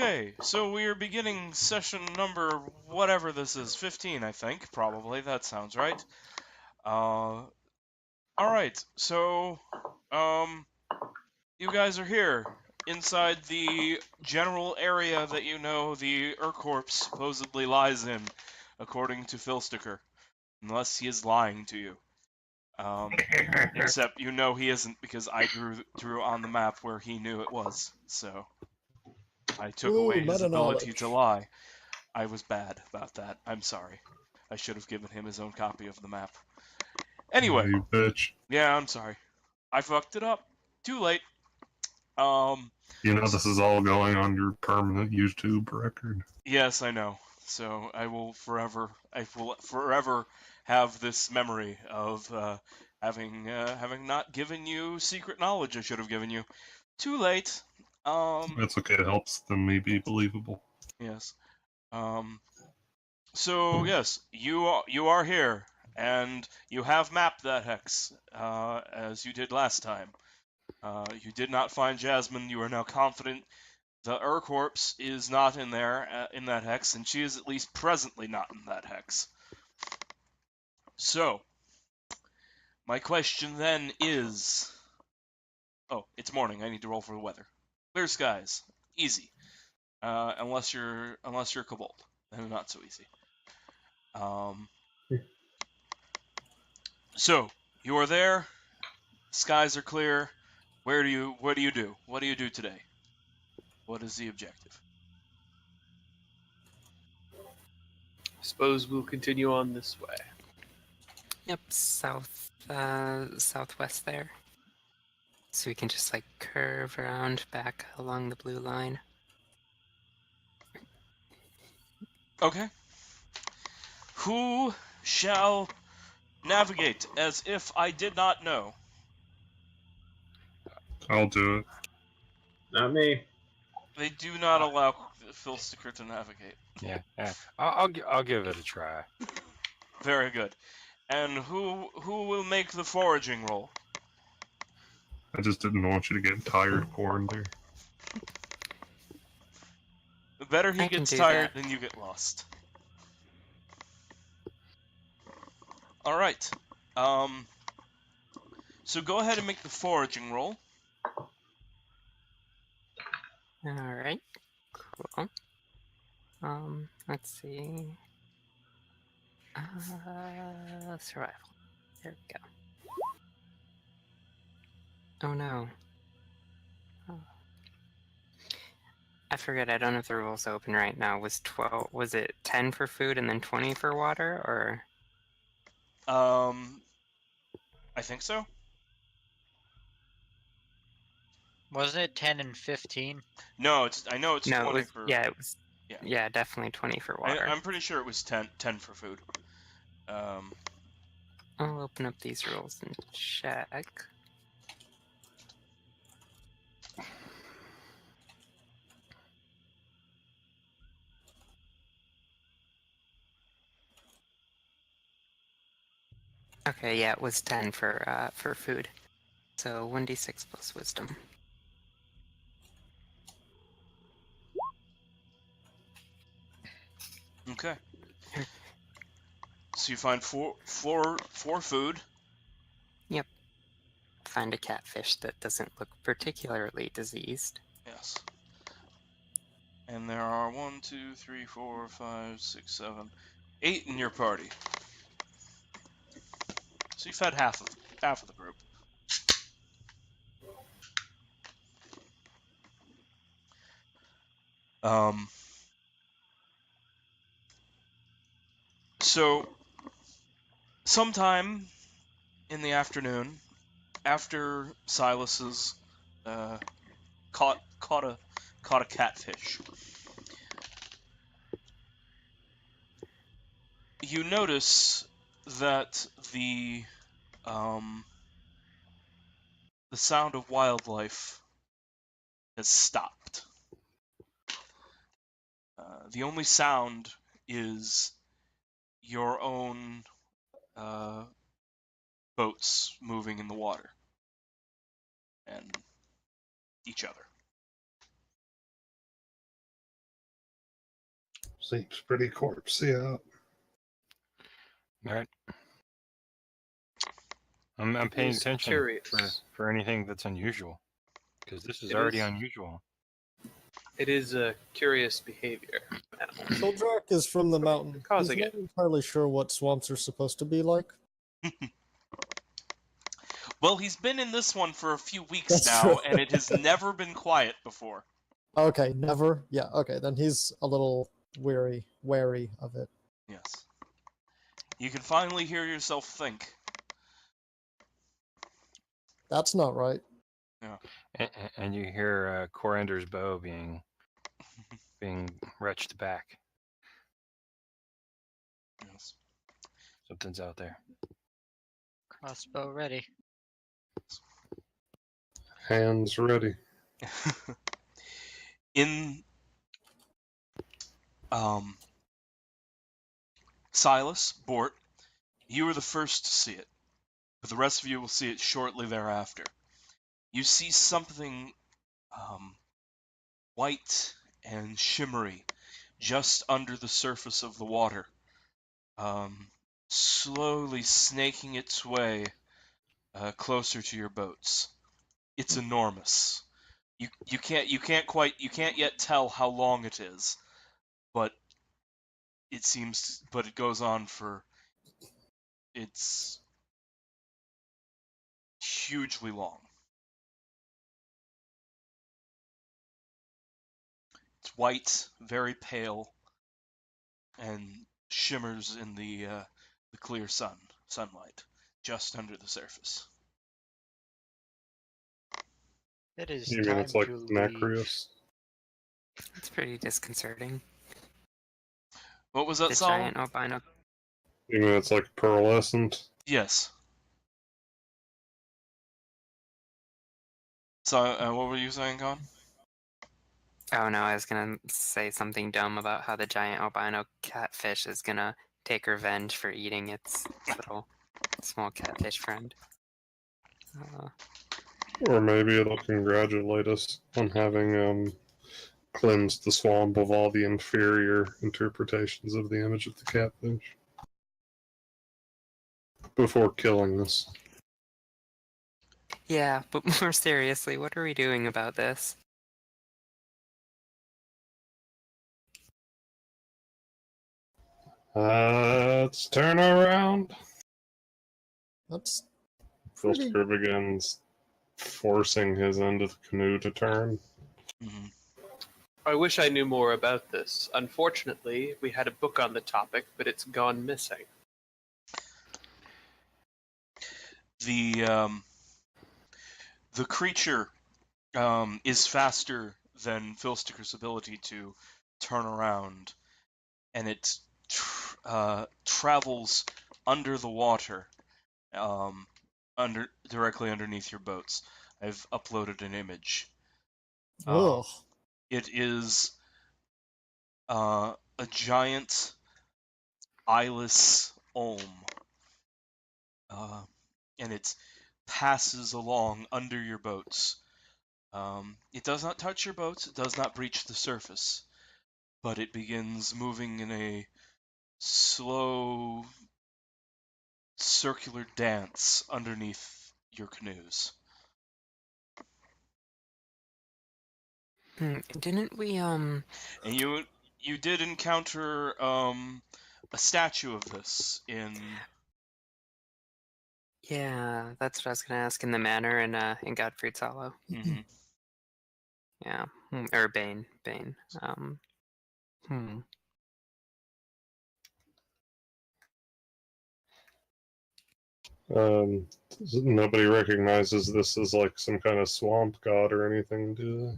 Okay, so we are beginning session number whatever this is, 15, I think, probably. That sounds right. All right. So, you guys are here inside the general area that you know the Urcorp supposedly lies in, according to Philsticker, unless he is lying to you. Except you know he isn't because I drew on the map where he knew it was. So I took Ooh, away his ability meta-knowledge. to lie. I was bad about that. I'm sorry. I should have given him his own copy of the map. Anyway, You bitch. yeah, I'm sorry. I fucked it up. Too late. Um, You know this is all going on your permanent YouTube record. yes, I know. So I will forever have this memory of having not given you secret knowledge I should have given you. Too late. That's okay. It helps them me be believable. Yes. So yes, you are here, and you have mapped that hex as you did last time. You did not find Jasmine. You are now confident the Urcorpse is not in there in that hex, and she is at least presently not in that hex. So my question then is, oh, it's morning. I need to roll for the weather. Clear skies, easy. Unless you're Kobold, then not so easy. So you are there. Skies are clear. What do you do? What do you do today? What is the objective? Suppose we'll continue on this way. Yep, southwest there. So we can just like curve around back along the blue line. Okay. Who shall navigate as if I did not know? I'll do it. Not me. They do not allow Philsticker to navigate. Yeah. I'll give it a try. Very good. And who will make the foraging roll? I just didn't want you to get tired pouring there. The better he I can gets do tired, that. then you get lost. All right. So go ahead and make the foraging roll. All right, cool. Let's see. Survival. There we go. Oh no. Oh. I forget. I don't have the rules open right now. Was it 10 for food and then 20 for water, or? I think so. Wasn't it 10 and 15? No, I know it's No, 20 it was. for. Yeah, it was. Yeah. Yeah, definitely 20 for water. I'm pretty sure it was 10 for food. I'll open up these rules and check. Okay, yeah, it was 10 for food. So 1d6 plus wisdom. Okay. So you find four food. Yep. Find a catfish that doesn't look particularly diseased. Yes. And there are 1, 2, 3, 4, 5, 6, 7, 8 in your party. So you fed half of the group. So sometime in the afternoon, after Silas's caught a catfish, you notice that the sound of wildlife has stopped. The only sound is your own boats moving in the water and each other. Seems pretty corpsey out. All right. I'm paying He's attention curious. for anything that's unusual, because this is It already is. unusual. It is a curious behavior. Animal. Soldrak is from the mountain. Causing He's not entirely sure what swamps are supposed to be like. Well, he's been in this one for a few weeks That's now, true. and it has never been quiet before. Okay, never? Yeah, okay, then he's a little wary of it. Yes. You can finally hear yourself think. That's not right. And you hear Corander's bow being retched back. Yes. Something's out there. Crossbow ready. Hands ready. In Silas, Bort, you were the first to see it, but the rest of you will see it shortly thereafter. You see something white and shimmery just under the surface of the water, slowly snaking its way closer to your boats. It's enormous. You can't yet tell how long it is, but it goes on for, it's hugely long. It's white, very pale, and shimmers in the clear sunlight just under the surface. It is You mean time it's like to leave. Nacreus? It's pretty disconcerting. What was that, The Sol? giant albino. You mean it's like pearlescent? Yes. So, what were you saying, Con? Oh no, I was gonna say something dumb about how the giant albino catfish is gonna take revenge for eating its little small catfish friend. Or maybe it'll congratulate us on having cleansed the swamp of all the inferior interpretations of the image of the catfish before killing us. Yeah, but more seriously, what are we doing about this? Let's turn around. That's pretty... Filster begins forcing his end of the canoe to turn. Mm-hmm. I wish I knew more about this. Unfortunately, we had a book on the topic, but it's gone missing. The creature is faster than Filsticker's ability to turn around, and it travels under the water, directly underneath your boats. I've uploaded an image. Ugh. It is a giant eyeless olm, and it passes along under your boats. It does not touch your boats, it does not breach the surface, but it begins moving in a slow, circular dance underneath your canoes. Didn't we, And you did encounter a statue of this in... Yeah, that's what I was gonna ask in the manor in Godfrey's Hollow. Mhm. Yeah, or Bane. Nobody recognizes this as like some kind of swamp god or anything, do they?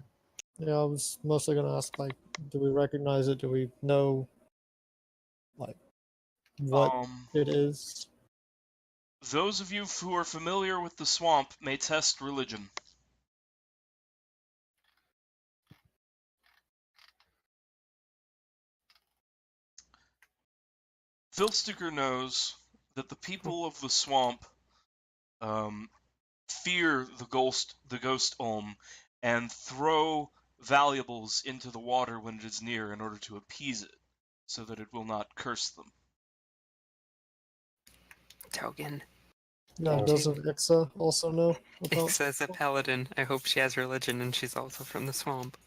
Yeah, I was mostly gonna ask, like, do we recognize it? Do we know, like, what it is? Those of you who are familiar with the swamp may test religion. Filsticker knows that the people of the swamp fear the ghost Olm and throw valuables into the water when it is near in order to appease it. so that it will not curse them. Token. Now, Oh. doesn't Ixa also know about? Ixa is a paladin. I hope she has religion and she's also from the swamp.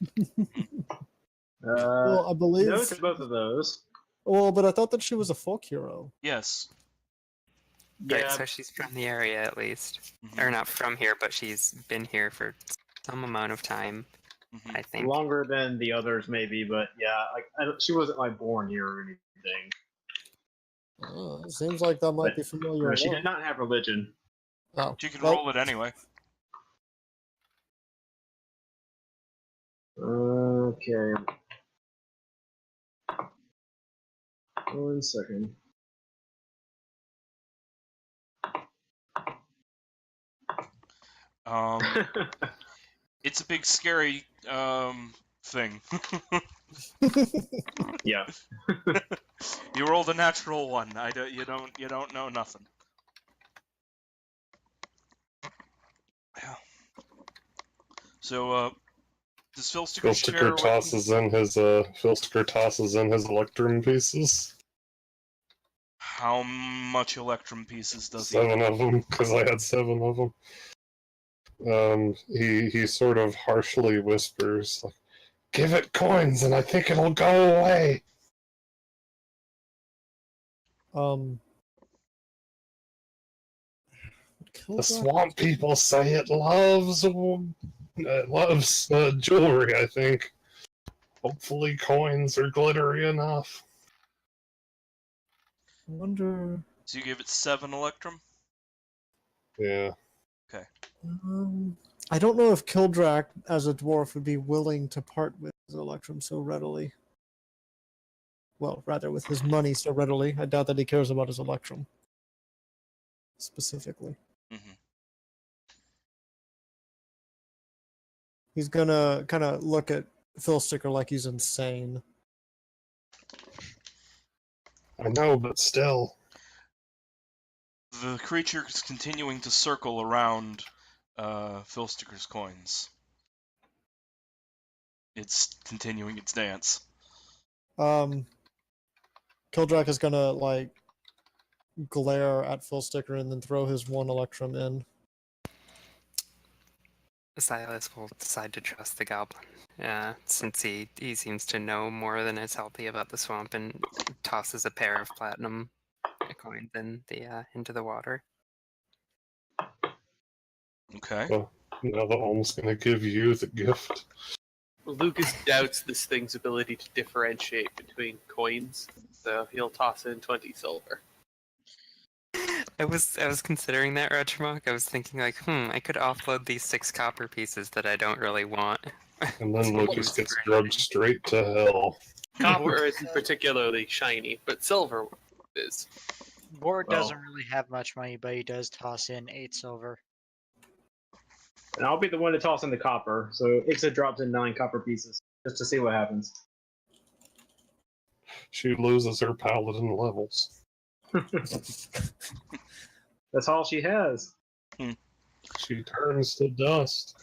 Well, I believe. No to both of those. Well, but I thought that she was a folk hero. Yes. Right, Yeah, so she's from the area at least. Mhm, Or not from here, but she's been here for some amount of time, mhm. I think. longer than the others, maybe, but yeah, she wasn't like born here or anything. It seems like that might But, be familiar. She enough. did not have religion. Oh, You can well, roll it anyway. Okay. 1 second. It's a big scary thing. Yeah. You rolled a natural one. You don't know nothing. Yeah. So does Philsticker share Philsticker what- tosses in his electrum pieces. How much electrum pieces does he? 7 of them, because I had 7 of them. He sort of harshly whispers, like, "Give it coins, and I think it'll go away." The The swamp people say it loves jewelry. I think. Hopefully, coins are glittery enough. I wonder. So you give it 7 electrum? Yeah. I don't know if Kildrak, as a dwarf, would be willing to part with his electrum so readily. Well, rather with his money so readily. I doubt that he cares about his electrum specifically. Mm-hmm. He's gonna kind of look at Philsticker like he's insane. I know, but still. The creature is continuing to circle around Philsticker's coins. It's continuing its dance. Kildrak is gonna like glare at Philsticker and then throw his 1 electrum in. Silas will decide to trust the goblin, since he seems to know more than is healthy about the swamp, and tosses a pair of platinum coins into the water. Okay. Well, now the Olm's gonna give you the gift. Lucas doubts this thing's ability to differentiate between coins, so he'll toss in 20 silver. I was considering that, Retramok. I was thinking like, I could offload these 6 copper pieces that I don't really want. And then To Lucas use gets for drugged anything. straight to hell. Copper isn't particularly shiny, but silver is. Ward Well. doesn't really have much money, but he does toss in 8 silver. And I'll be the one to toss in the copper. So Ixa drops in 9 copper pieces just to see what happens. She loses her paladin levels. That's all she has. She turns to dust.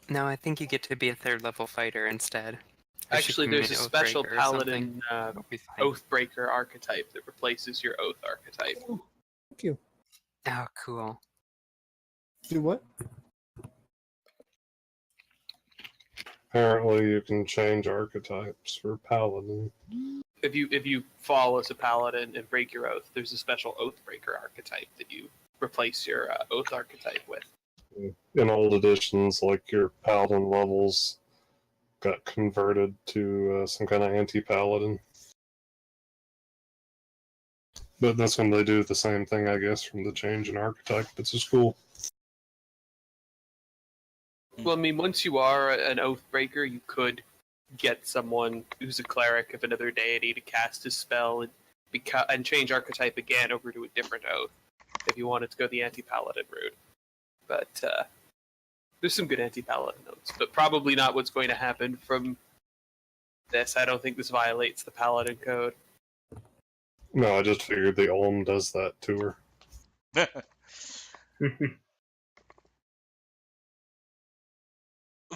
No, I think you get to be a 3rd level fighter instead. Or she Actually, can be there's a an special Oathbreaker or something. paladin It'll be fine. Oathbreaker archetype that replaces your Oath archetype. Thank you. Oh, cool. Do what? Apparently, you can change archetypes for paladin. If you fall as a paladin and break your oath, there's a special Oathbreaker archetype that you replace your Oath archetype with. In old editions, like your paladin levels got converted to some kind of anti-paladin. But that's when they do the same thing, I guess, from the change in archetype. It's just cool. Well, I mean, once you are an Oathbreaker, you could get someone who's a cleric of another deity to cast a spell and change archetype again over to a different oath if you wanted to go the anti-paladin route. But there's some good anti-paladin oaths, but probably not what's going to happen from this. I don't think this violates the paladin code. No, I just figured the Olm does that to her.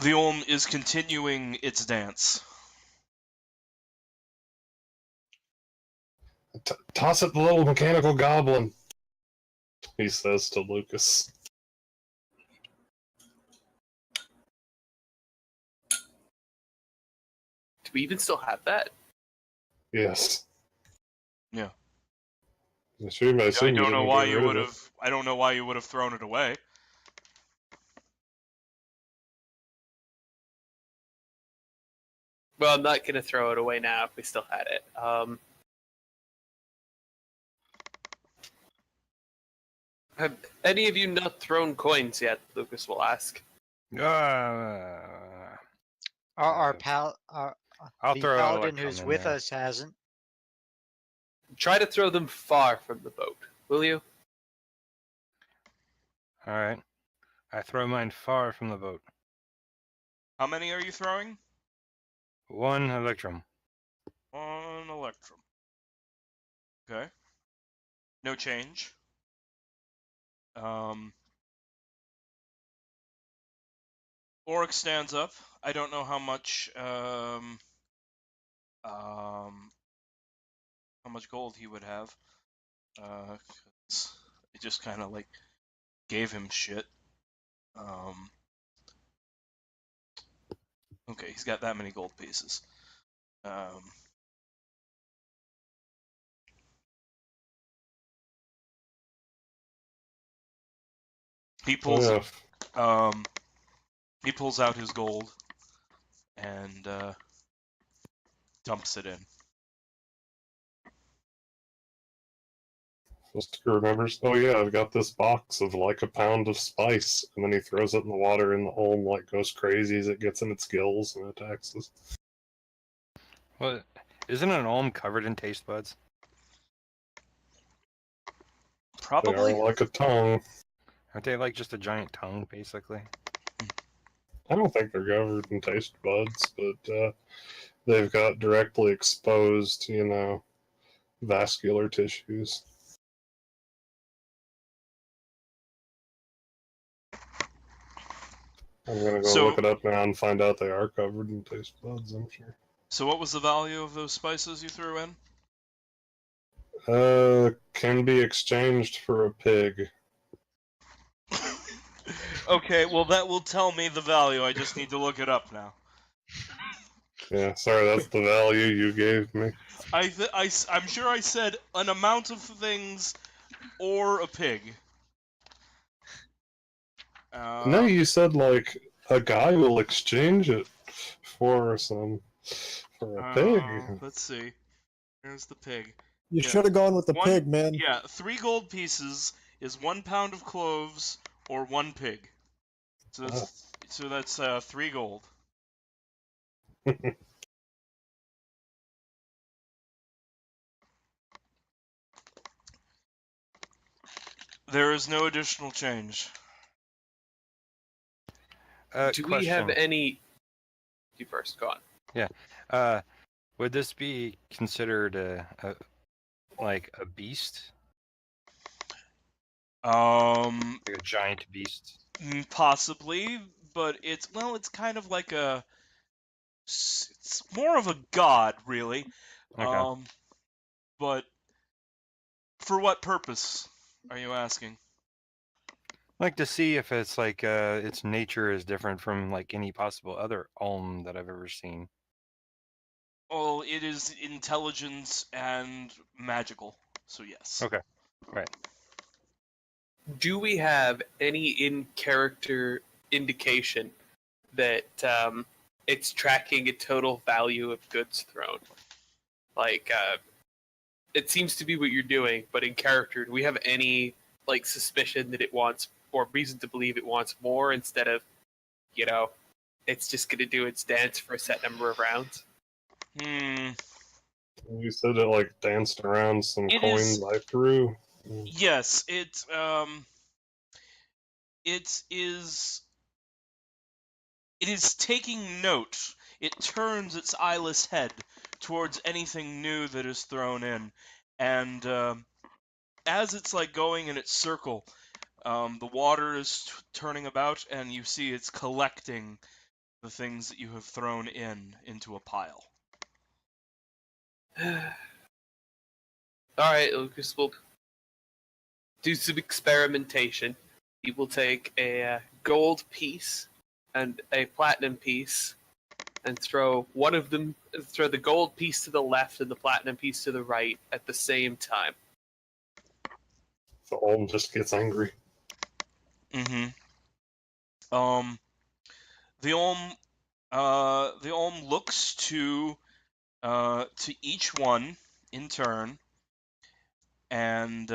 The Olm is continuing its dance. Toss it the little mechanical goblin, he says to Lucas. Do we even still have that? Yes. Yeah. I assume I you don't know didn't why get you rid would of it. have. I don't know why you would have thrown it away. Well, I'm not gonna throw it away now if we still had it. Have any of you not thrown coins yet? Lucas will ask. Our I'll the throw paladin Electrum who's in with there. us hasn't. Try to throw them far from the boat, will you? All right. I throw mine far from the boat. How many are you throwing? 1 Electrum. On Electrum. Okay. No change. Oryx stands up. I don't know how much how much gold he would have. 'Cause it just kind of like gave him shit. Okay, he's got that many gold pieces. He pulls Yeah. he pulls out his gold and dumps it in. Fisker remembers, oh yeah, I've got this box of like a pound of spice, and then he throws it in the water, and the Olm like goes crazy as it gets in its gills and attacks us. Well, isn't an Olm covered in taste buds? They Probably. are like a tongue. Aren't they like just a giant tongue, basically? I don't think they're covered in taste buds, but they've got directly exposed, vascular tissues. I'm gonna go look it up now and find out they are covered in taste buds, I'm sure. So what was the value of those spices you threw in? Can be exchanged for a pig. Okay, well that will tell me the value. I just need to look it up now. Yeah, sorry, that's the value you gave me. I'm sure I said an amount of things or a pig. No, you said like a guy will exchange it for a pig. Let's see. Here's the pig. You Yeah. should have gone with the pig, man. Yeah, 3 gold pieces is 1 pound of cloves or 1 pig. So that's 3 gold. There is no additional change. Do we Question. have any? You first, go on. Yeah. Would this be considered a beast? Like a giant beast? Possibly, but it's kind of like it's more of a god, really. Okay. But for what purpose are you asking? Like to see if it's like its nature is different from like any possible other Olm that I've ever seen. Well, it is intelligence and magical, so yes. Okay. Right. Do we have any in-character indication that it's tracking a total value of goods thrown? Like, it seems to be what you're doing, but in character, do we have any like suspicion that it wants, or reason to believe it wants more instead of, it's just going to do its dance for a set number of rounds? You said it like danced around some It coins is- I threw. Yes, it is taking note. It turns its eyeless head towards anything new that is thrown in, and as it's like going in its circle, the water is turning about, and you see it's collecting the things that you have thrown into a pile. All right, Lucas will do some experimentation. He will take a gold piece and a platinum piece, and throw one of them. Throw the gold piece to the left and the platinum piece to the right at the same time. The Olm just gets angry. Mm-hmm. The Olm looks to each one in turn, and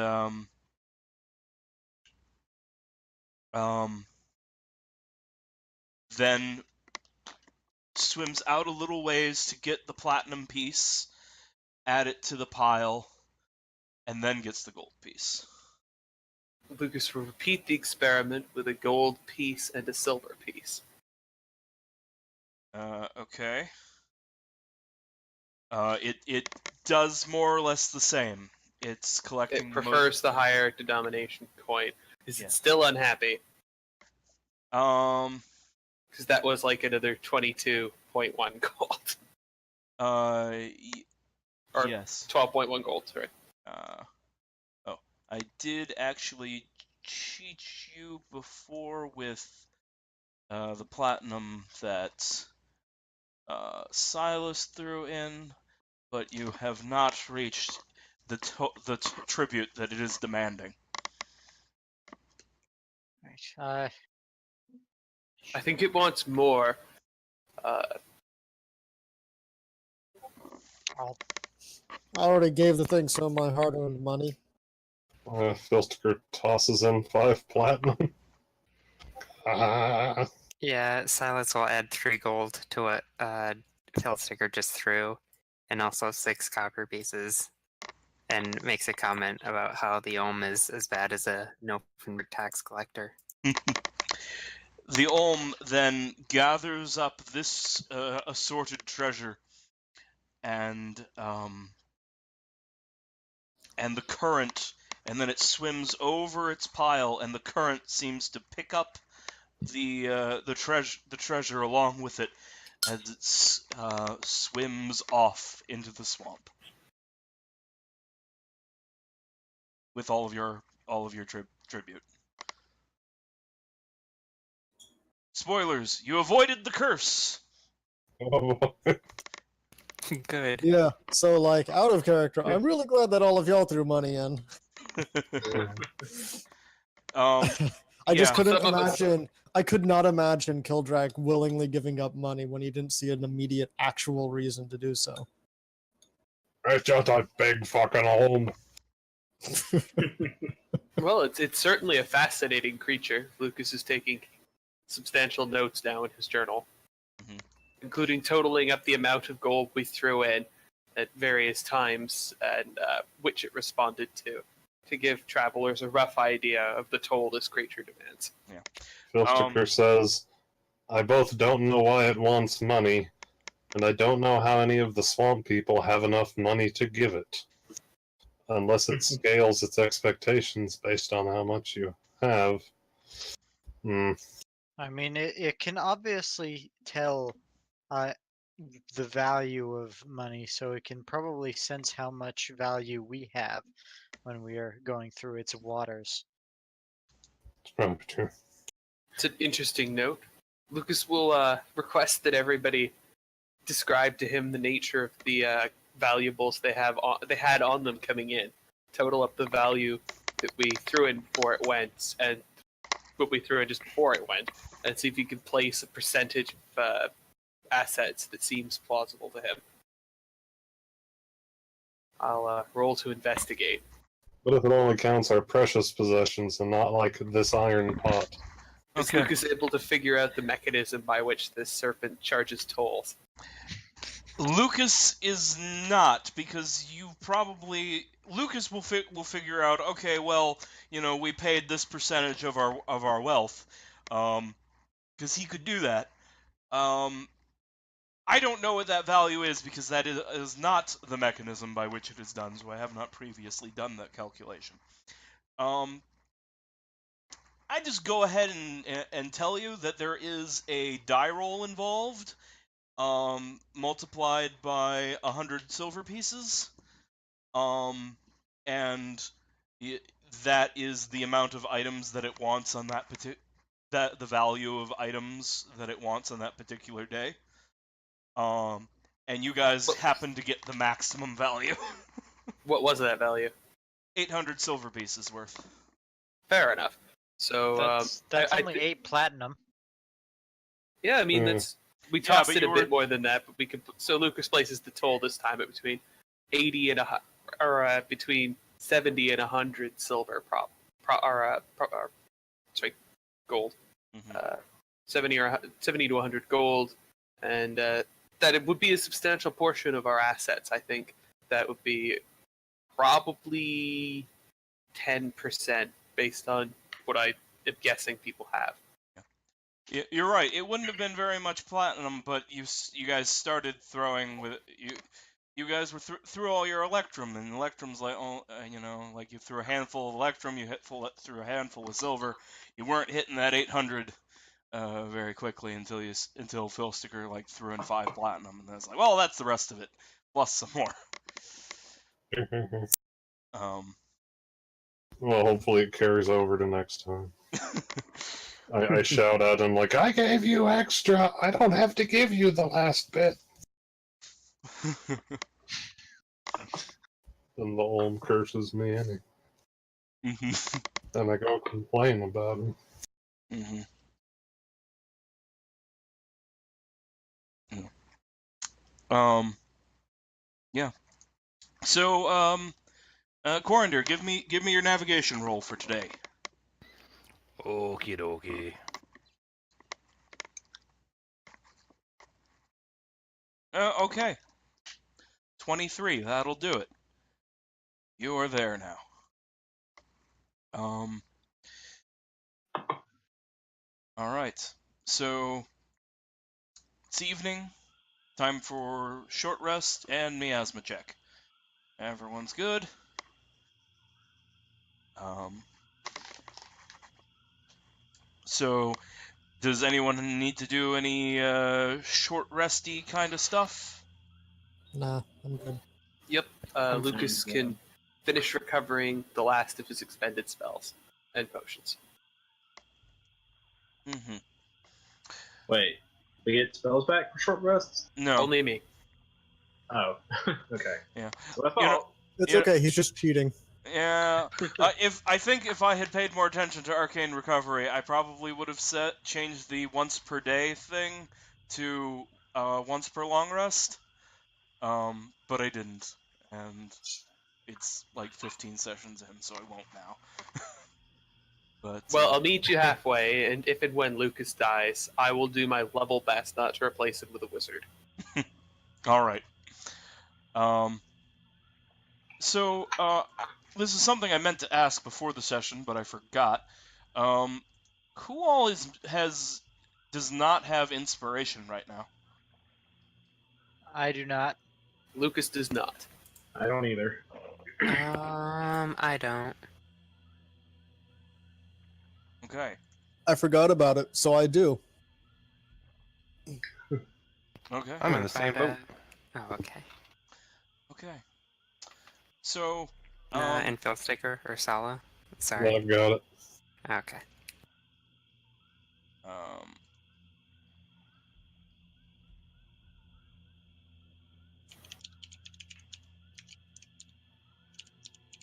then swims out a little ways to get the platinum piece, add it to the pile, and then gets the gold piece. Lucas will repeat the experiment with a gold piece and a silver piece. Okay. It does more or less the same. It's collecting. It prefers the higher denomination coin. Is it still unhappy? Because that was like another 22.1 gold. Or Yes. 12.1 gold, sorry. I did actually cheat you before with the platinum that Silas threw in, but you have not reached the tribute that it is demanding. Right. I think it wants more. I'll I already gave the thing some of my hard-earned money. Filsticker tosses in 5 platinum. Ah. Yeah, Silas will add 3 gold to what Fieldsticker just threw, and also 6 copper pieces, and makes a comment about how the Olm is as bad as a Nilfgaard tax collector. The Olm then gathers up this assorted treasure, and the current, and then it swims over its pile, and the current seems to pick up the treasure along with it as it swims off into the swamp with all of your tribute. Spoilers: you avoided the curse. Good. Yeah, so like out of character, I'm really glad that all of y'all threw money in. I just couldn't Some of us- imagine. I could not imagine Kildrak willingly giving up money when he didn't see an immediate actual reason to do so. It's just a big fucking Olm. Well, it's certainly a fascinating creature. Lucas is taking substantial notes now in his journal, including totaling up the amount of gold we threw in at various times and which it responded to give travelers a rough idea of the toll this creature demands. Yeah. Filsticker says, I both don't know why it wants money, and I don't know how any of the swamp people have enough money to give it. Unless it scales its expectations based on how much you have. I mean, it can obviously tell the value of money, so it can probably sense how much value we have when we are going through its waters. It's probably true. It's an interesting note. Lucas will request that everybody describe to him the nature of the valuables they had on them coming in. Total up the value that we threw in before it went, and what we threw in just before it went, and see if you can place a percentage of assets that seems plausible to him. I'll roll to investigate. What if it only counts our precious possessions and not like this iron pot? Is Lucas able to figure out the mechanism by which this serpent charges tolls? Lucas is not, because Lucas will figure out, okay, well, we paid this percentage of our wealth, because he could do that. I don't know what that value is, because that is not the mechanism by which it is done, so I have not previously done that calculation. I just go ahead and tell you that there is a die roll involved, multiplied by 100 silver pieces. and that is the amount of items that it wants on that the value of items that it wants on that particular day. And you guys happen to get the maximum value. What was that value? 800 silver pieces worth. Fair enough. So That's I only thi- 8 platinum. yeah, I mean Mm. that's we Yeah, tossed but it a you bit were- more than that, but we could. So Lucas places the toll this time at between 80 and between 70 and 100 silver gold. Mhm. 70 to 100 gold, and that it would be a substantial portion of our assets. I think that would be probably 10% based on what I am guessing people have. You're right. It wouldn't have been very much platinum, but you guys started throwing with you guys were through all your electrum, and electrum's like like you threw a handful of electrum, you threugh a handful of silver. You weren't hitting that 800 very quickly until Phil Sticker like threw in 5 platinum, and then it's like, well, that's the rest of it plus some more. Well, hopefully it carries over to next time. I shout at him like, I gave you extra. I don't have to give you the last bit. And the Olm curses me, and then I go complain about him. Yeah. So, Corinder, give me your navigation roll for today. Okie dokie. Okay. 23, that'll do it. You are there now. Alright. So, it's evening. Time for short rest and miasma check. Everyone's good. So, does anyone need to do any short resty kind of stuff? Nah, I'm good. Yep, I'm Lucas fine, can finish recovering the last of his expended spells and potions. Mm-hmm. Wait, we get spells back for short rests? No. Only me. Oh, okay. Yeah. So I thought. You know- It's Yeah. okay. He's just cheating. Yeah, if I had paid more attention to arcane recovery, I probably would have changed the once per day thing to once per long rest. But I didn't, and it's like 15 sessions in, so I won't now. But Well, I'll meet you halfway, and if and when Lucas dies, I will do my level best not to replace him with a wizard. all right. So this is something I meant to ask before the session, but I forgot. Who all does not have inspiration right now? I do not. Lucas does not. I don't either. I don't. Okay. I forgot about it, so I do. Okay. I'm in the same boat. Oh, okay. Okay. So, And Phil Sticker or Sala? Sorry. I've got it. Okay.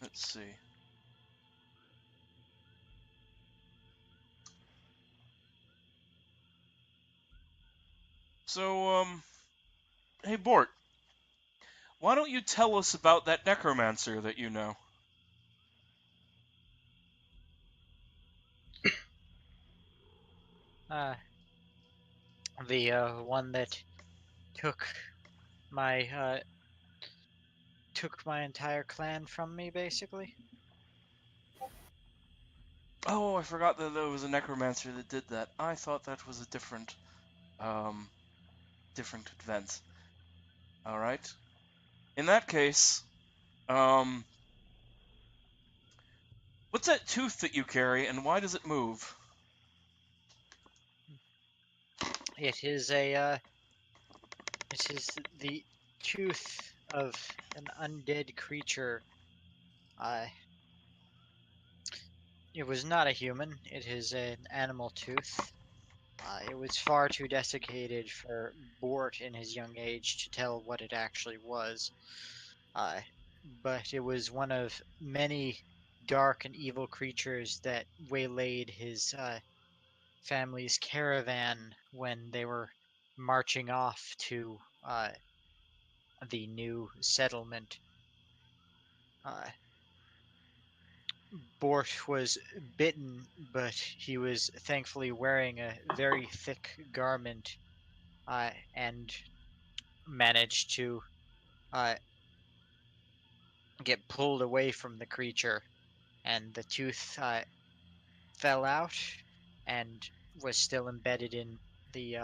let's see. So, hey Bort, why don't you tell us about that necromancer that you know? The one that took my entire clan from me, basically. Oh, I forgot that there was a necromancer that did that. I thought that was a different event. All right. In that case, what's that tooth that you carry, and why does it move? It is the tooth of an undead creature It was not a human. It is an animal tooth. It was far too desiccated for Bort in his young age to tell what it actually was. But it was one of many dark and evil creatures that waylaid his family's caravan when they were marching off to the new settlement. Bort was bitten, but he was thankfully wearing a very thick garment and managed to get pulled away from the creature. And the tooth fell out and was still embedded in the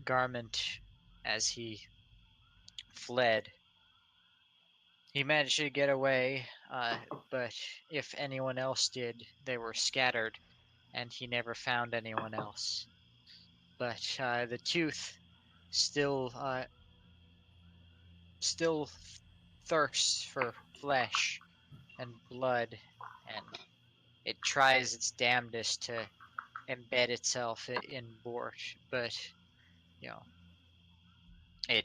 garment as he fled. He managed to get away, but if anyone else did, they were scattered, and he never found anyone else. But the tooth still thirsts for flesh and blood, and it tries its damnedest to embed itself in Bort, but it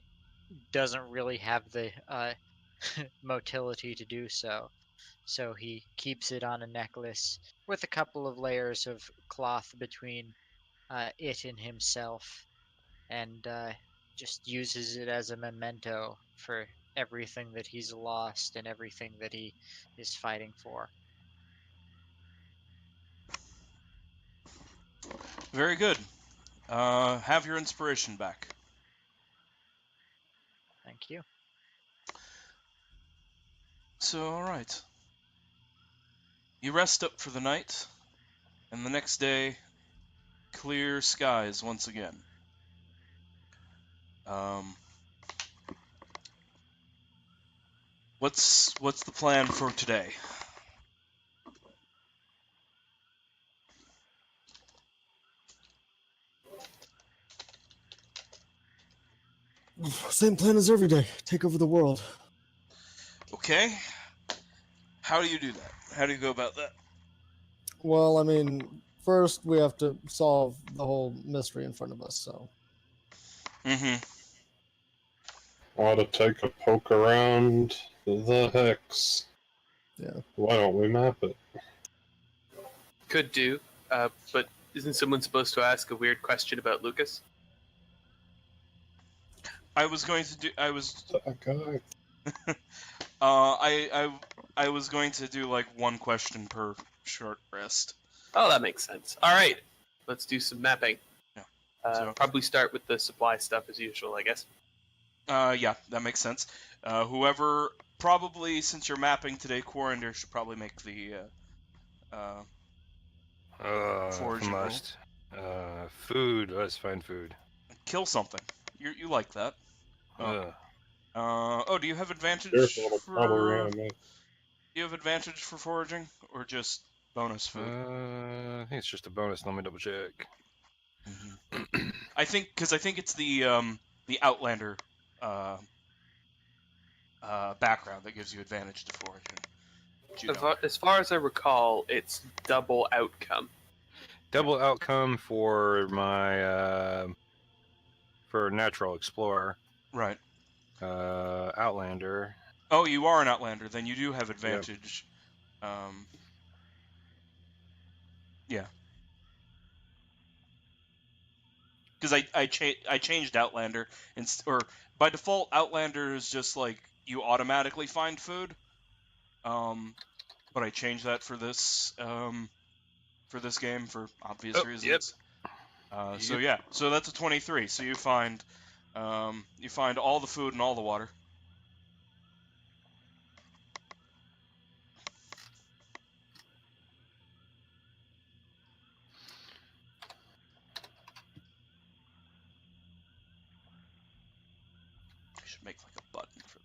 doesn't really have the motility to do so. So he keeps it on a necklace with a couple of layers of cloth between it and himself, and just uses it as a memento for everything that he's lost and everything that he is fighting for. Very good. Have your inspiration back. Thank you. So, alright. You rest up for the night, and the next day, clear skies once again. What's the plan for today? Same plan as every day. Take over the world. Okay. How do you do that? How do you go about that? Well, I mean, first we have to solve the whole mystery in front of us, so. Mm-hmm. Ought to take a poke around the hex. Yeah. Why don't we map it? Could do, but isn't someone supposed to ask a weird question about Lucas? I was going to do. I was. That guy. I was going to do like one question per short rest. Oh, that makes sense. All right, let's do some mapping. Yeah. Probably start with the supply stuff as usual, I guess. Yeah, that makes sense. Whoever, probably since you're mapping today, Quarander should probably make the foraging roll. Must. Food. Let's find food. Kill something. You like that? Oh. Ugh. Do you have advantage Careful, for? probably Do you have advantage for foraging, or just bonus food? I think it's just a bonus. Let me double check. I think it's the Outlander background that gives you advantage to foraging. As far as I recall, it's double outcome. Double outcome for my for natural explorer. Right. Outlander. Oh, you are an Outlander. Then you do have advantage. Yeah. Because I changed Outlander, or by default Outlander is just like you automatically find food. But I changed that for this game for obvious reasons. Yep. So yeah, so that's a 23. So you find all the food and all the water. I should make like a button for.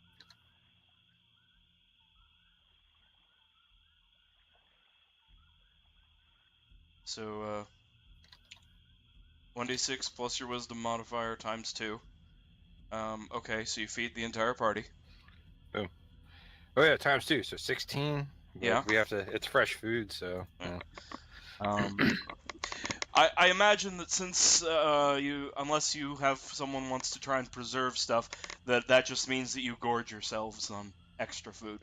So 1d6 plus your wisdom modifier times 2. Okay, so you feed the entire party. Boom. Oh yeah, times 2, so 16. But Yeah. we have to. It's fresh food, so. Yeah. I imagine that since unless you have someone wants to try and preserve stuff, that just means that you gorge yourselves on extra food.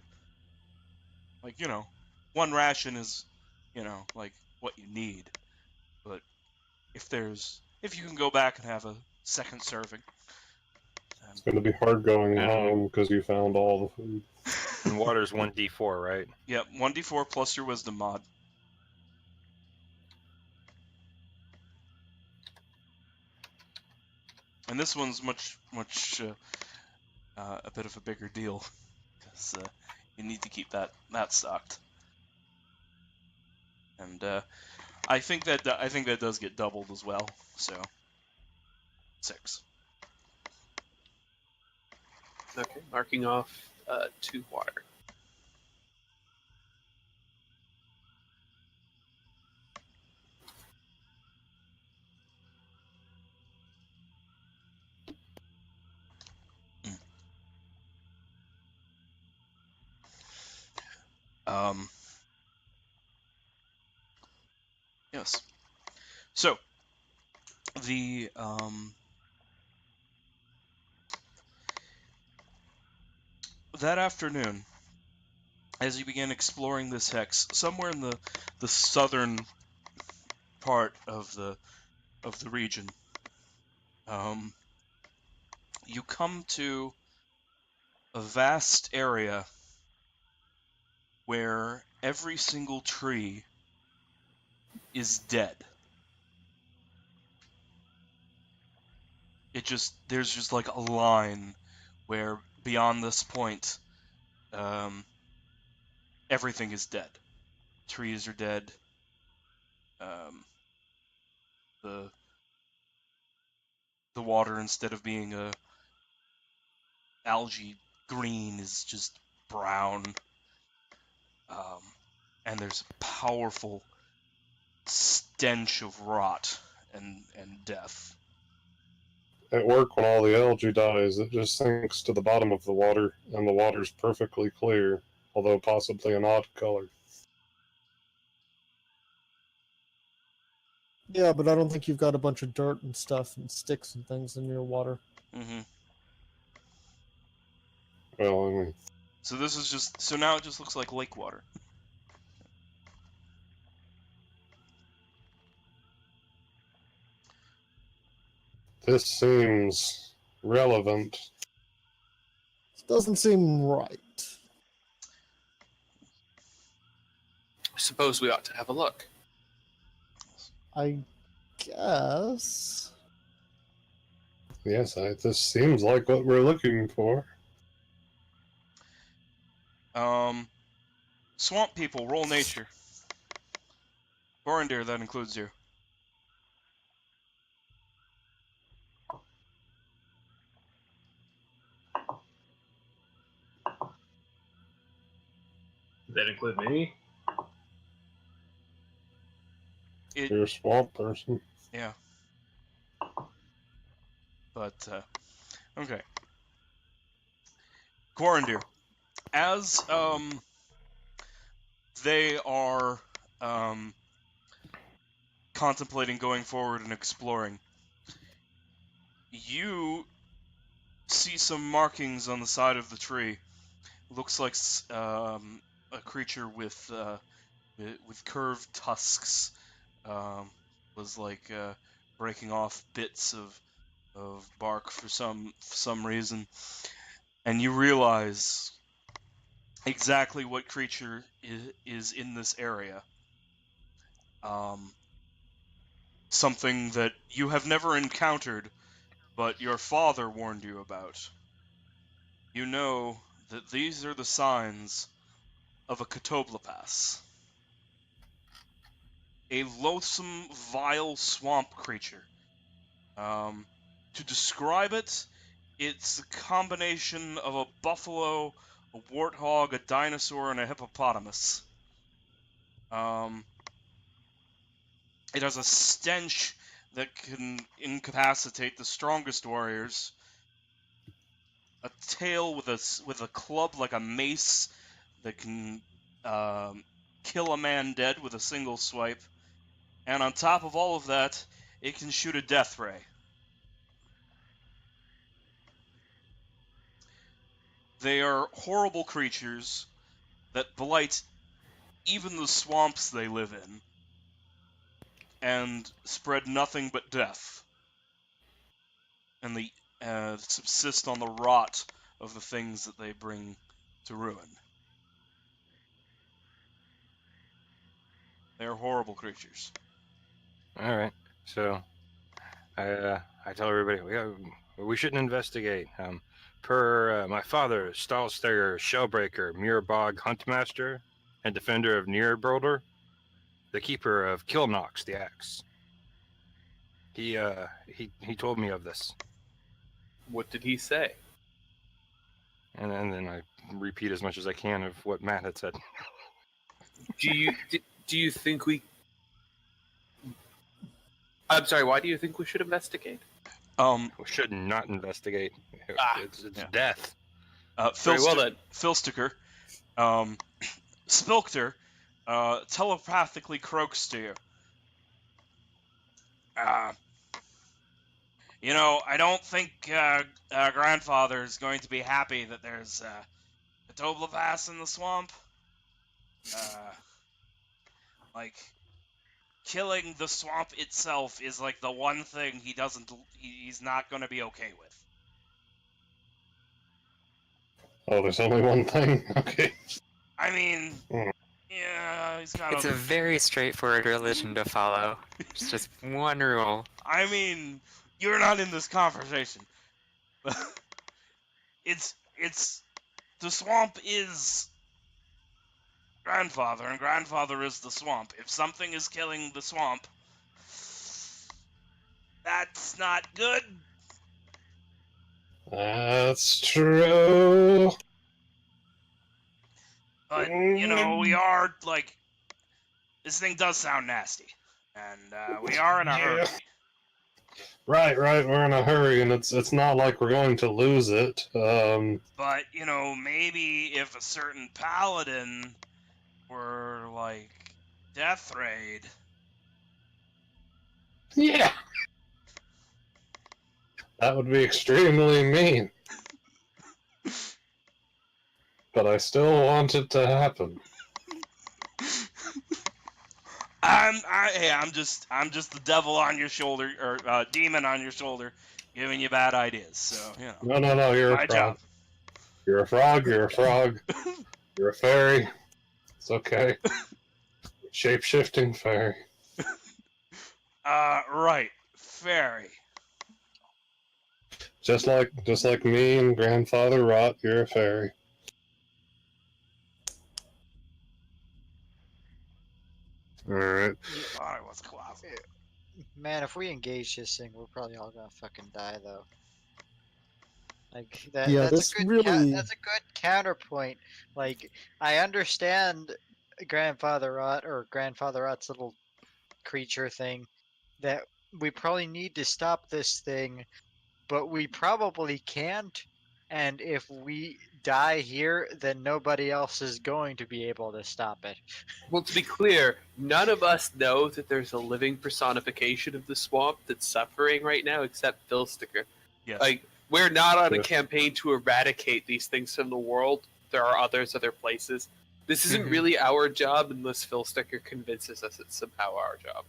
Like, one ration is, like what you need. But if you can go back and have a second serving, It's going to be hard going And- home because you found all the food. And water's 1d4, right? Yep, 1d4 plus your wisdom mod. And this one's much a bit of a bigger deal because you need to keep that stocked. And I think that does get doubled as well. So 6. Okay, marking off 2 water. Yes. So the that afternoon, as you begin exploring this hex, somewhere in the southern part of the region, you come to a vast area where every single tree is dead. There's just like a line where beyond this point, everything is dead. Trees are dead. The water, instead of being a algae green, is just brown. And there's a powerful stench of rot and death. At work, when all the algae dies, it just sinks to the bottom of the water, and the water's perfectly clear, although possibly an odd color. Yeah, but I don't think you've got a bunch of dirt and stuff and sticks and things in your water. Mm-hmm. Well, I mean, So now it just looks like lake water. this seems relevant. Doesn't seem right. Suppose we ought to have a look. I guess. Yes, this seems like what we're looking for. Swamp people, roll nature. Borendir, that includes you. Does that include me? You're a swamp person. Yeah. But, okay. Quarandir. As, they are, contemplating going forward and exploring, you see some markings on the side of the tree. Looks like, a creature with curved tusks, was like, breaking off bits of bark for some reason, and you realize exactly what creature is in this area. Something that you have never encountered, but your father warned you about. You know that these are the signs of a Catoblepas, a loathsome, vile swamp creature. To describe it, it's a combination of a buffalo, a warthog, a dinosaur, and a hippopotamus. It has a stench that can incapacitate the strongest warriors. A tail with a club like a mace that can kill a man dead with a single swipe, and on top of all of that, it can shoot a death ray. They are horrible creatures that blight even the swamps they live in, and spread nothing but death. And they subsist on the rot of the things that they bring to ruin. They are horrible creatures. All right. So I tell everybody we shouldn't investigate. Per my father, Stalstair, Shellbreaker, Muirbog, Huntmaster, and defender of Nearbrolder, the keeper of Kilnox, the axe. He told me of this, What did he say? and then I repeat as much as I can of what Matt had said. Do you think we? I'm sorry. Why do you think we should investigate? We should not investigate. It's yeah. death. Very well then. Filsticker, Spilkter, telepathically croaks to you. You know, I don't think Grandfather is going to be happy that there's a Toblevass in the swamp. Like, killing the swamp itself is like the one thing he's not going to be okay with. Oh, there's only one thing? Okay. I mean, yeah, he's got It's a very straightforward religion to follow. It's just one rule. I mean, you're not in this conversation. it's the swamp is Grandfather, and Grandfather is the swamp. If something is killing the swamp, that's not good. That's true. But, you know, we are, like, this thing does sound nasty. And we are in a hurry. Right, we're in a hurry, and it's not like we're going to lose it. But, you know, maybe if a certain paladin were, like, death raid. Yeah. That would be extremely mean. But I still want it to happen. I'm just the devil on your shoulder, or demon on your shoulder, giving you bad ideas. So, you know. No, you're my a frog. job. You're a frog, you're a frog. You're a fairy. It's okay. Shape-shifting fairy. Right. Fairy. Just like me and Grandfather Rot, you're a fairy. Alright. You thought it was classy. Man, if we engage this thing, we're probably all gonna fucking die, though. Like that. Yeah, that's this a good. really- That's a good counterpoint. Like, I understand Grandfather Rot or Grandfather Rot's little creature thing, that we probably need to stop this thing, but we probably can't. And if we die here, then nobody else is going to be able to stop it. Well, to be clear, none of us know that there's a living personification of the swamp that's suffering right now, except Filsticker. Yes. Like, we're not on a Yeah. campaign to eradicate these things from the world. There are other places. This isn't Mhm. really our job unless Filsticker convinces us it's somehow our job.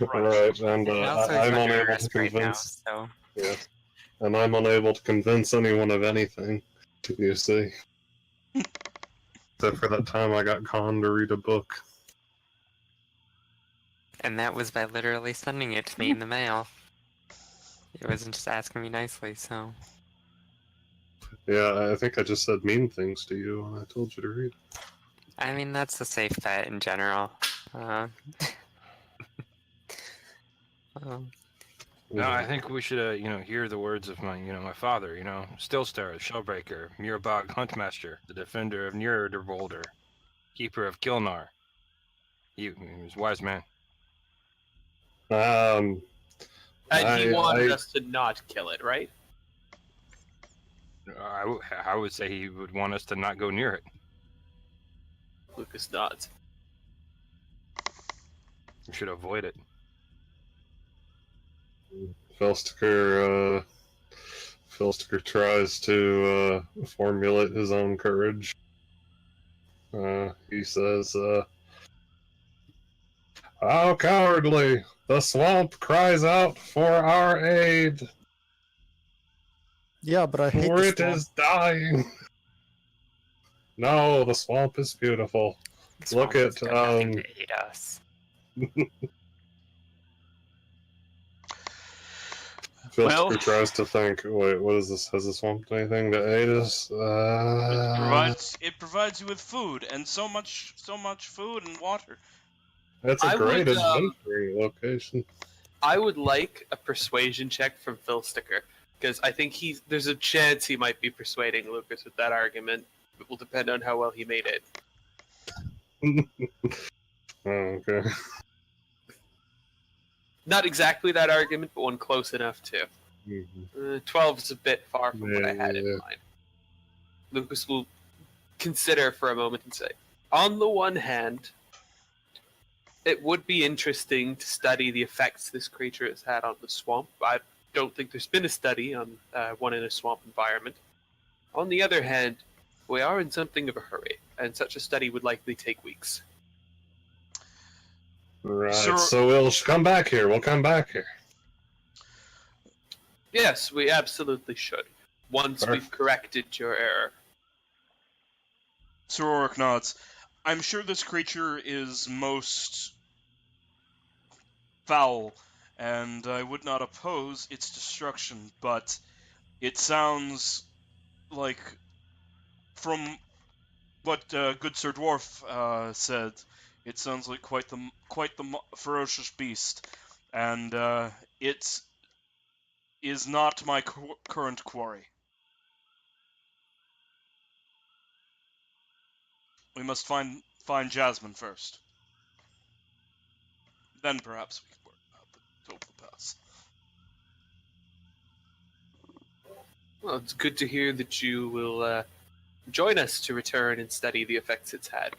Right, and It also is I'm under unable to arrest right now, convince. so Yeah. And I'm unable to convince anyone of anything, you see. Except for that time I got conned to read a book. and that was by literally sending it to me in the mail. It wasn't just asking me nicely, so Yeah, I think I just said mean things to you when I told you to read. I mean that's a safe bet in general. No, I think we should, hear the words of my father, Stillstar, Shellbreaker, Muirbog, Huntmaster, the defender of Nearbrolder, keeper of Kilnar. He was a wise man. And he I- wanted I- us to not kill it, right? I would say he would want us to not go near it. Lucas nods. We should avoid it. Felsticker tries to formulate his own courage. He says, "How cowardly! The swamp cries out for our aid, Yeah, but I hate for the it swamp. is dying." No, the swamp is beautiful. The Look swamp has at, done nothing to aid us. Felsticker Well- tries to think. Wait, what is this? Has the swamp done anything to aid us? It provides you with food and so much food and water. That's a I great would, adventuring location. I would like a persuasion check from Phil Sticker, because I think there's a chance he might be persuading Lucas with that argument. It will depend on how well he made it. Oh, okay. Not exactly that argument, but one close enough to. Mhm. 12 is a bit far from what I had Yeah. in mind. Lucas will consider for a moment and say, on the one hand, it would be interesting to study the effects this creature has had on the swamp. I don't think there's been a study on one in a swamp environment. On the other hand, we are in something of a hurry, and such a study would likely take weeks. Right. So- So we'll come back here. We'll come back here. Yes, we absolutely should. Once we've Perfect. corrected your error. Sir Oric nods. I'm sure this creature is most foul, and I would not oppose its destruction, but it sounds like, from what good Sir Dwarf said, it sounds like quite the ferocious beast, and it is not my current quarry. We must find Jasmine first. Then perhaps we can worry about the Topal Pass. Well, it's good to hear that you will join us to return and study the effects it's had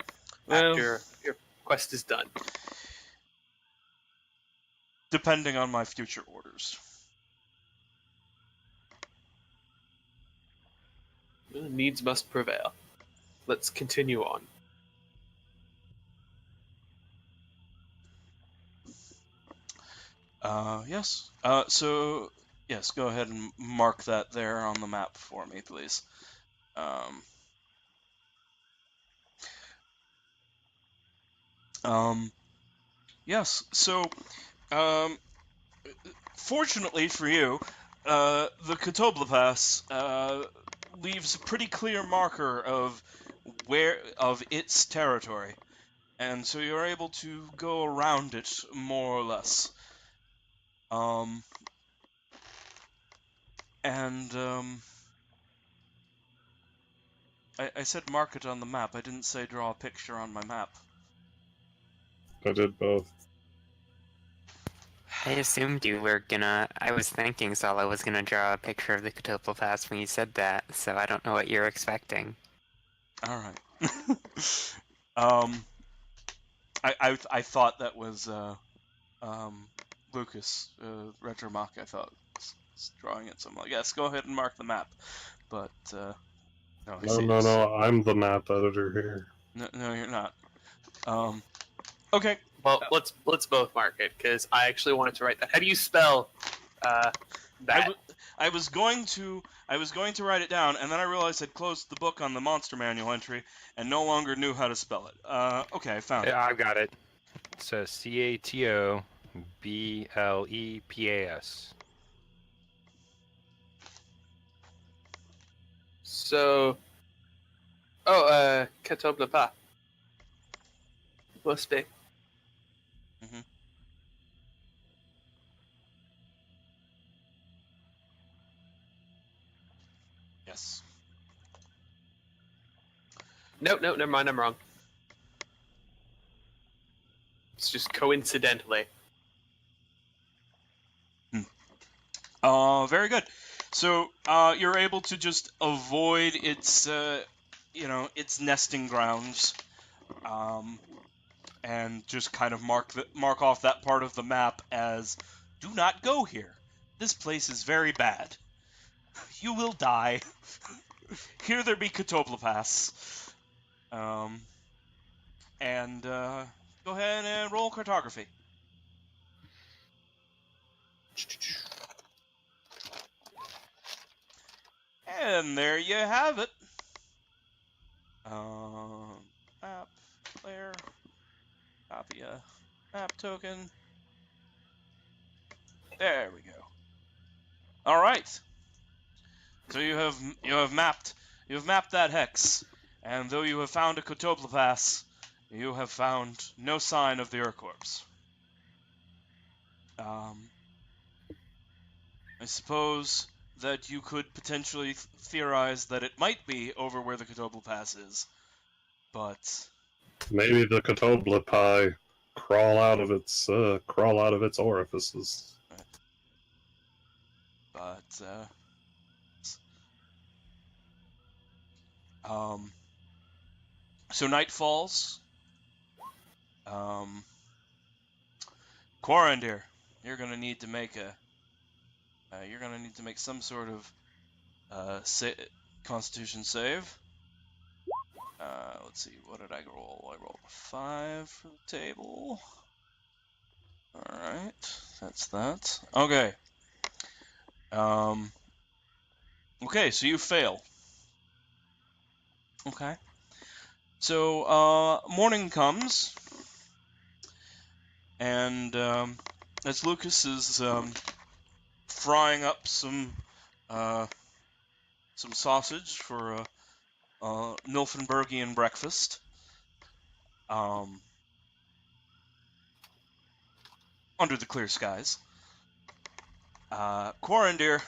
Well- after your quest is done. Depending on my future orders. Needs must prevail. Let's continue on. Yes. So, yes, go ahead and mark that there on the map for me, please. Yes, so, fortunately for you, the Katobla Pass, leaves a pretty clear marker of its territory. And so you're able to go around it more or less. I said mark it on the map. I didn't say draw a picture on my map. I did both. I assumed you were gonna. I was thinking Sala was gonna draw a picture of the Katopal Pass when you said that, so I don't know what you're expecting. All right. I thought that was Lucas Retromach. I thought was drawing it. So I'm like, yes, go ahead and mark the map. But no, I see it's- No. I'm the map editor here. No, you're not. Okay. Well, let's both mark it, because I actually wanted to write that. How do you spell that? I was going to write it down, and then I realized I'd closed the book on the monster manual entry and no longer knew how to spell it. Okay, I found it. Yeah, I've got it. It says CATOBLEPAS. So, Katobla Pa. Must be. Yes. No, never mind, I'm wrong. It's just coincidentally. Very good. So, you're able to just avoid its, its nesting grounds, and just kind of mark off that part of the map as "Do not go here. This place is very bad. You will die. Here there be Catoblepas." And go ahead and roll cartography. And there you have it. Map, player, copy a map token. There we go. All right. So you have mapped that hex, and though you have found a Catoblepas, you have found no sign of the Urcorpse. I suppose that you could potentially theorize that it might be over where the Catoblepas is, but Maybe the Catoblepi crawl out of its orifices. So night falls. Quarandir, you're gonna need to make some sort of Constitution save. Let's see, what did I roll? I rolled a 5 for the table. Alright, that's that. Okay. Okay, so you fail. Okay. So, morning comes, and as Lucas is frying up some sausage for a Nilfenbergian breakfast, under the clear skies, Quarandir,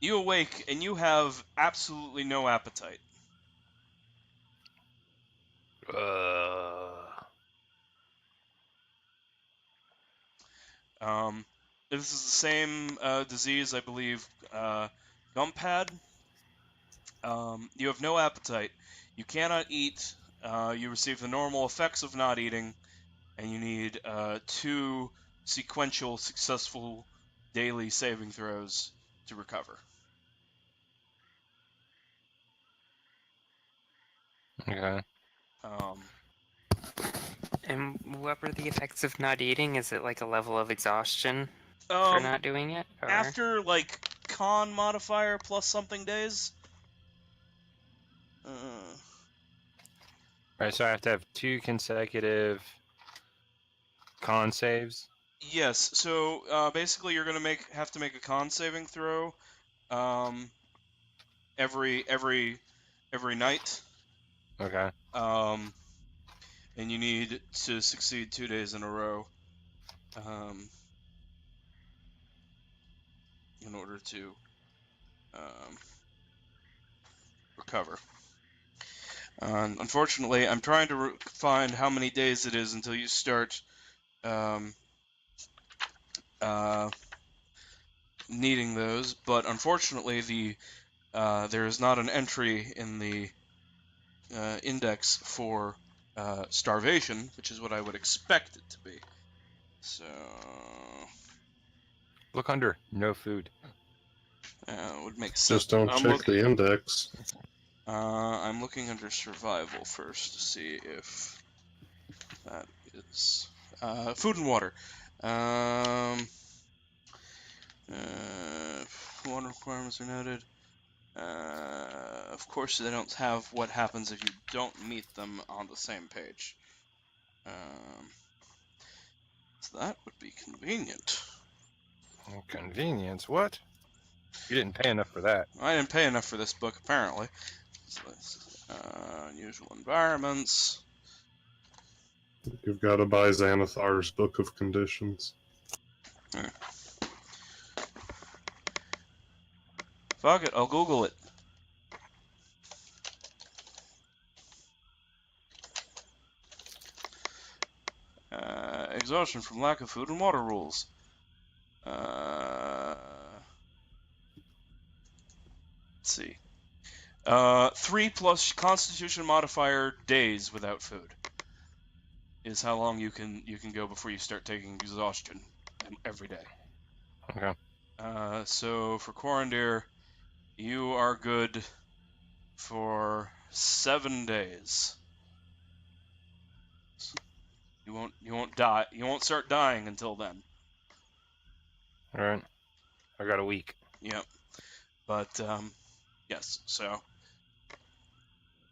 you awake and you have absolutely no appetite. This is the same disease, I believe, Gump had. You have no appetite. You cannot eat. You receive the normal effects of not eating, and you need 2 sequential successful daily saving throws to recover. Okay. And what were the effects of not eating? Is it like a level of exhaustion for not doing it? Or... After, like, con modifier plus something days? Alright, so I have to have 2 consecutive con saves. Yes, so basically you're gonna have to make a con saving throw every night. Okay. And you need to succeed 2 days in a row in order to recover. Unfortunately, I'm trying to find how many days it is until you start needing those, but unfortunately there is not an entry in the index for starvation, which is what I would expect it to be. So Look under no food. Would make sense. Just don't check the index. I'm looking under survival first to see if that is food and water. Water requirements are noted. Of course, they don't have what happens if you don't meet them on the same page. So that would be convenient. Oh, convenience? What? You didn't pay enough for that. I didn't pay enough for this book, apparently. So unusual environments. You've got to buy Xanathar's Book of Conditions. Fuck it, I'll Google it. Exhaustion from lack of food and water rules. Let's see. 3 plus Constitution modifier days without food is how long you can go before you start taking exhaustion every day. Okay. So for Corandir, you are good for 7 days. You won't die. You won't start dying until then. All right. I got a week. Yep. But yes. So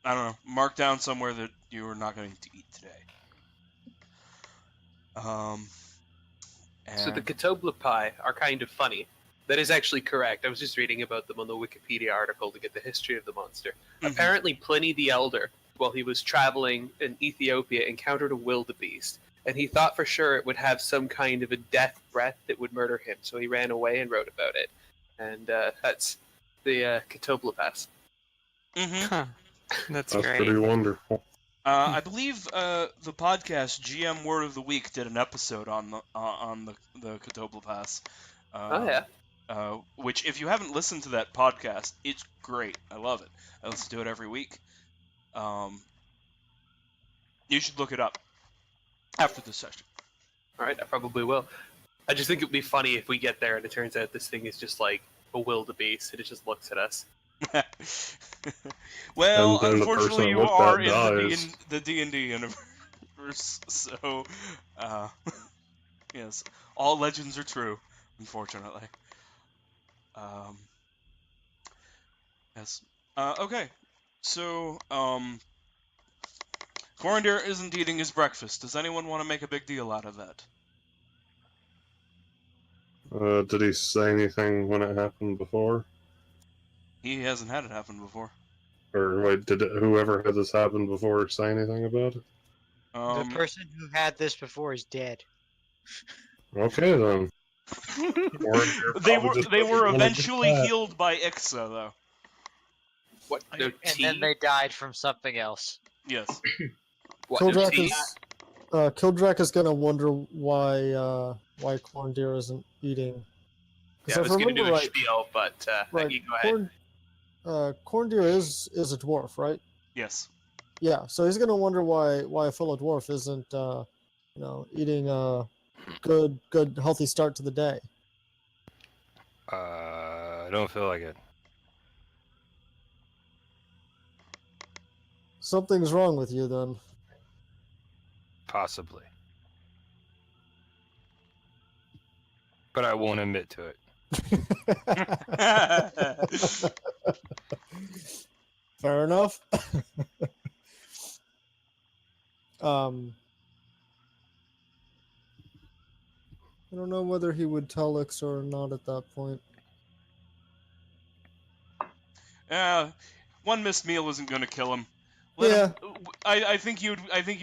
I don't know. Mark down somewhere that you are not going to eat today. So the And Catoblepi are kind of funny. That is actually correct. I was just reading about them on the Wikipedia article to get the history of the monster. Mhm. Apparently, Pliny the Elder, while he was traveling in Ethiopia, encountered a wildebeest, and he thought for sure it would have some kind of a death breath that would murder him. So he ran away and wrote about it, and that's the Catoblepas. Mhm. Huh. That's That's great. pretty wonderful. I believe the podcast GM Word of the Week did an episode on the Catoblepas. Oh yeah. Which, if you haven't listened to that podcast, it's great. I love it. I listen to it every week. You should look it up after this session. All right, I probably will. I just think it would be funny if we get there and it turns out this thing is just like a wildebeest and it just looks at us. Well, And then the unfortunately, person you with are that in dies. the D&D universe, so yes, all legends are true. Unfortunately. Yes. Okay. So, Corandir isn't eating his breakfast. Does anyone want to make a big deal out of that? Did he say anything when it happened before? He hasn't had it happen before. Or wait, did whoever had this happen before say anything about it? The person who had this before is dead. Okay then. They probably just were doesn't wanna get eventually fat. healed by Ixa, though. What? No And tea? then they died from something else. Yes. What? No Kildrak tea? Kildrak is gonna wonder why Corndeer isn't eating. Yeah, I was going to do a spiel, but you go ahead. Corndeer is a dwarf, right? Yes. Yeah, so he's gonna wonder why a fellow dwarf isn't eating a good healthy start to the day. I don't feel like it. Something's wrong with you then. Possibly. But I won't admit to it. Fair enough. I don't know whether he would tell Ix or not at that point. One missed meal isn't going to kill him. Yeah. I think you'd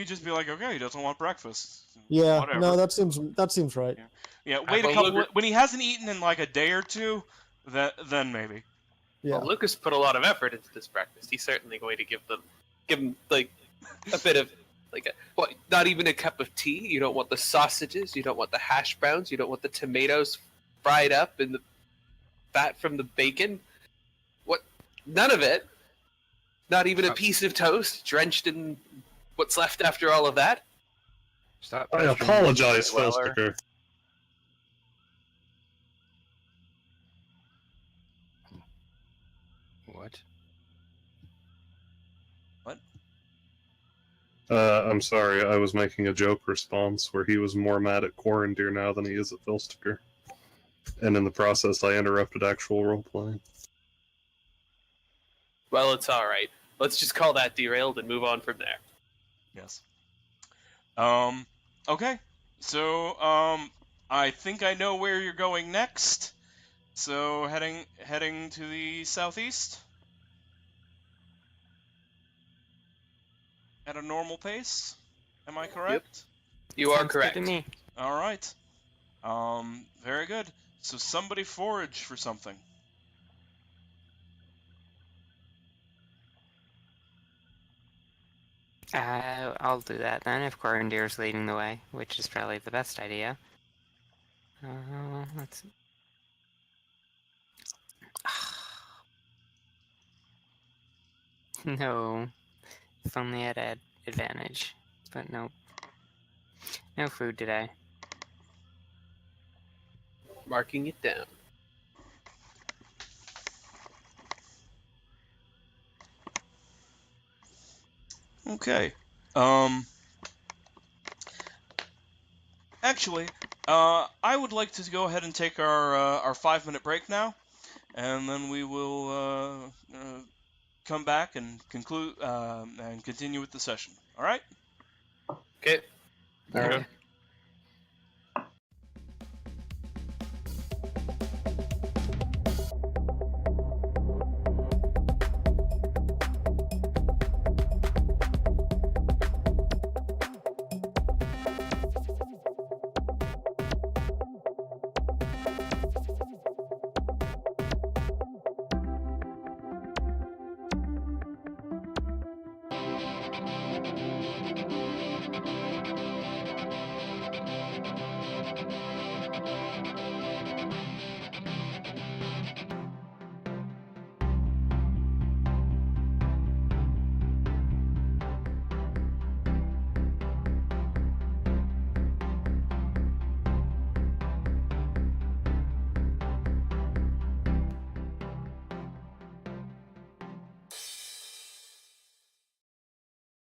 just be like, okay, he doesn't want breakfast. Yeah, Whatever. no, that seems right. Yeah, wait a couple. When he hasn't eaten in like a day or two, then maybe. Yeah. Well, Lucas put a lot of effort into this breakfast. He's certainly going to give him like a bit of not even a cup of tea. You don't want the sausages. You don't want the hash browns. You don't want the tomatoes fried up in the fat from the bacon. What? None of it. Not even a piece of toast drenched in what's left after all of that. Stop. I apologize, Felsticker. What? What? I'm sorry, I was making a joke response where he was more mad at Corandir now than he is at Felsticker. And in the process, I interrupted actual role-playing. Well, it's all right. Let's just call that derailed and move on from there. Yes. Okay. So, I think I know where you're going next. So, heading to the southeast at a normal pace. Am I correct? You are Sounds good correct. to me. All right. Very good. So somebody forage for something. I'll do that then if Corandir's leading the way, which is probably the best idea. Let's. No. If only I'd had advantage. But nope. No food today. Marking it down. Okay. Actually, I would like to go ahead and take our 5-minute break now, and then we will come back and conclude and continue with the session. All right? Okay. All right. Okay.